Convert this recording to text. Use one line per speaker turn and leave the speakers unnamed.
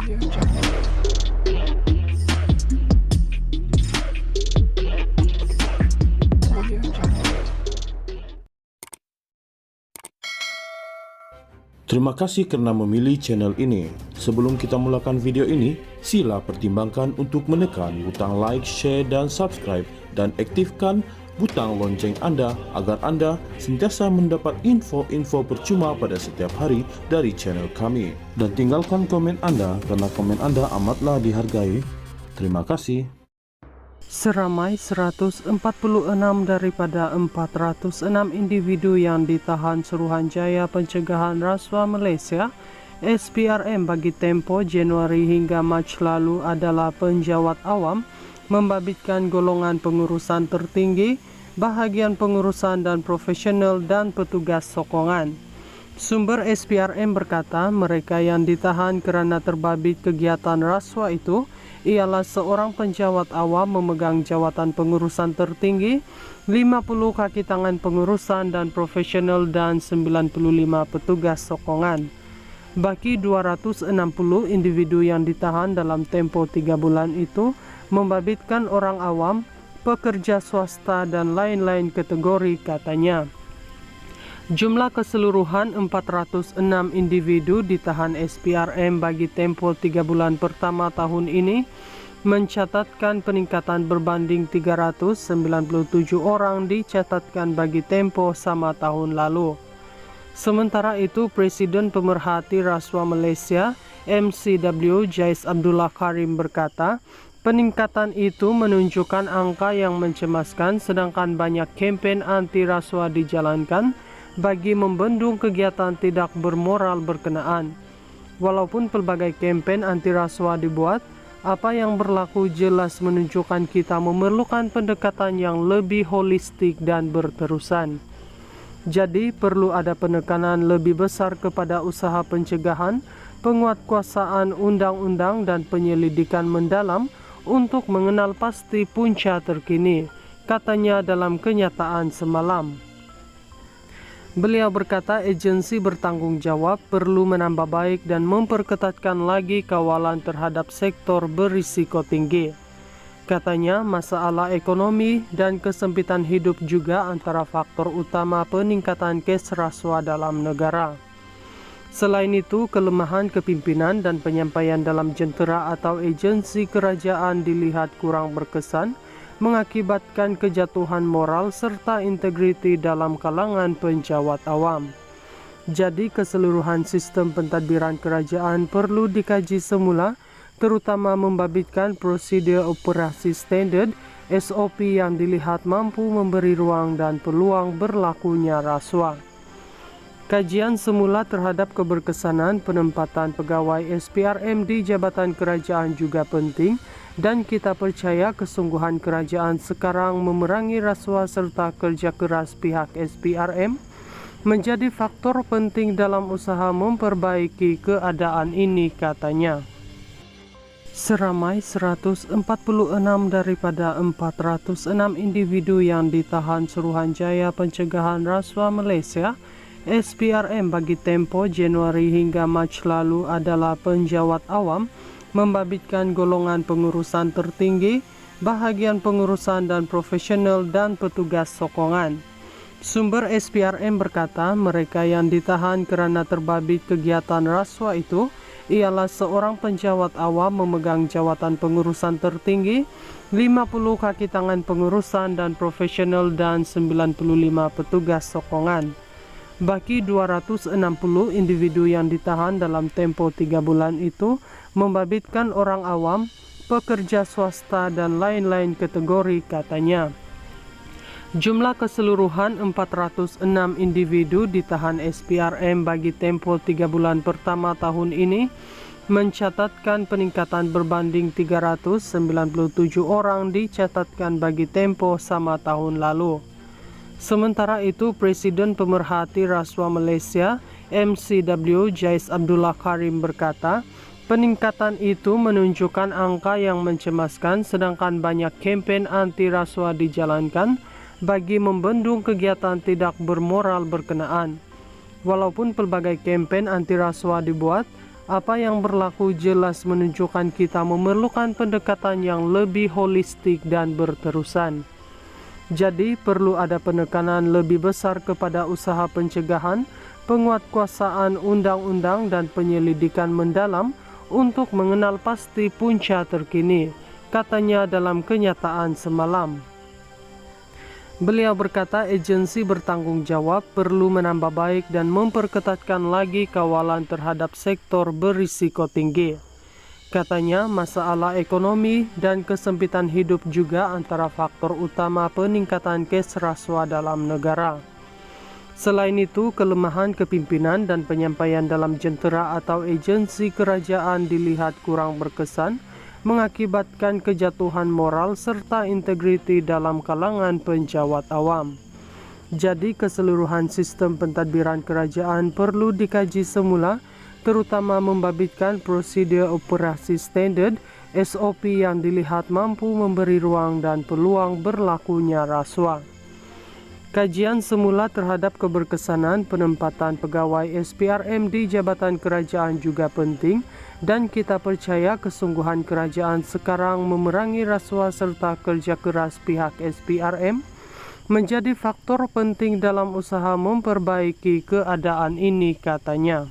Terima kasih karena memilih channel ini. Sebelum kita mulakan video ini, sila pertimbangkan untuk menekan butang like, share, dan subscribe, dan aktifkan butang lonceng Anda agar Anda sentiasa mendapat info-info percuma pada setiap hari dari channel kami. Dan tinggalkan komen Anda karena komen Anda amatlah dihargai. Terima kasih.
Seramai 146 daripada 406 individu yang ditahan Suruhanjaya Pencegahan Rasuah Malaysia SPRM bagi tempoh Januari hingga Mac lalu adalah penjawat awam, membabitkan golongan pengurusan tertinggi, bahagian pengurusan dan profesional dan petugas sokongan. Sumber SPRM berkata mereka yang ditahan kerana terbabit kegiatan rasuah itu ialah seorang penjawat awam memegang jawatan pengurusan tertinggi, 50 kaki tangan pengurusan dan profesional dan 95 petugas sokongan. Bagi 260 individu yang ditahan dalam tempoh 3 bulan itu membabitkan orang awam, pekerja swasta dan lain-lain kategori katanya. Jumlah keseluruhan 406 individu ditahan SPRM bagi tempoh 3 bulan pertama tahun ini mencatatkan peningkatan berbanding 397 orang dicatatkan bagi tempoh sama tahun lalu. Sementara itu, Presiden Pemerhati Rasuah Malaysia MCW Jais Abdullah Karim berkata, peningkatan itu menunjukkan angka yang mencemaskan sedangkan banyak kempen anti rasuah dijalankan bagi membendung kegiatan tidak bermoral berkenaan. Walaupun pelbagai kempen anti rasuah dibuat, apa yang berlaku jelas menunjukkan kita memerlukan pendekatan yang lebih holistik dan berterusan. Jadi perlu ada penekanan lebih besar kepada usaha pencegahan, penguatkuasaan undang-undang dan penyelidikan mendalam untuk mengenal pasti punca terkini, katanya dalam kenyataan semalam. Beliau berkata agensi bertanggung jawab perlu menambah baik dan memperketatkan lagi kawalan terhadap sektor berisiko tinggi. Katanya masalah ekonomi dan kesempitan hidup juga antara faktor utama peningkatan kes rasuah dalam negara. Selain itu, kelemahan kepimpinan dan penyampaian dalam jentera atau agensi kerajaan dilihat kurang berkesan, mengakibatkan kejatuhan moral serta integriti dalam kalangan penjawat awam. Jadi keseluruhan sistem pentadbiran kerajaan perlu dikaji semula, terutama membabitkan prosedur operasi standard SOP yang dilihat mampu memberi ruang dan peluang berlakunya rasuah. Kajian semula terhadap keberkesanan penempatan pegawai SPRM di jabatan kerajaan juga penting dan kita percaya kesungguhan kerajaan sekarang memerangi rasuah serta kerja keras pihak SPRM menjadi faktor penting dalam usaha memperbaiki keadaan ini, katanya. Seramai 146 daripada 406 individu yang ditahan Suruhanjaya Pencegahan Rasuah Malaysia SPRM bagi tempoh Januari hingga Mac lalu adalah penjawat awam, membabitkan golongan pengurusan tertinggi, bahagian pengurusan dan profesional dan petugas sokongan. Sumber SPRM berkata mereka yang ditahan kerana terbabit kegiatan rasuah itu ialah seorang penjawat awam memegang jawatan pengurusan tertinggi, 50 kaki tangan pengurusan dan profesional dan 95 petugas sokongan. Bagi 260 individu yang ditahan dalam tempoh 3 bulan itu membabitkan orang awam, pekerja swasta dan lain-lain kategori, katanya. Jumlah keseluruhan 406 individu ditahan SPRM bagi tempoh 3 bulan pertama tahun ini mencatatkan peningkatan berbanding 397 orang dicatatkan bagi tempoh sama tahun lalu. Sementara itu, Presiden Pemerhati Rasuah Malaysia MCW Jais Abdullah Karim berkata, peningkatan itu menunjukkan angka yang mencemaskan sedangkan banyak kempen anti rasuah dijalankan bagi membendung kegiatan tidak bermoral berkenaan. Walaupun pelbagai kempen anti rasuah dibuat, Apa yang berlaku jelas menunjukkan kita memerlukan pendekatan yang lebih holistik dan berterusan. Jadi, perlu ada penekanan lebih besar kepada usaha pencegahan, penguatkuasaan undang-undang dan penyelidikan mendalam untuk mengenal pasti punca terkini, katanya dalam kenyataan semalam. Beliau berkata agensi bertanggung jawab perlu menambah baik dan memperketatkan lagi kawalan terhadap sektor berisiko tinggi. Katanya masalah ekonomi dan kesempitan hidup juga antara faktor utama peningkatan kes rasuah dalam negara. Selain itu, kelemahan kepimpinan dan penyampaian dalam jentera atau agensi kerajaan dilihat kurang berkesan, mengakibatkan kejatuhan moral serta integriti dalam kalangan penjawat awam. Jadi keseluruhan sistem pentadbiran kerajaan perlu dikaji semula, terutama membabitkan prosedur operasi standard SOP yang dilihat mampu memberi ruang dan peluang berlakunya rasuah. Kajian semula terhadap keberkesanan penempatan pegawai SPRM di jabatan kerajaan juga penting dan kita percaya kesungguhan kerajaan sekarang memerangi rasuah serta kerja keras pihak SPRM menjadi faktor penting dalam usaha memperbaiki keadaan ini, katanya.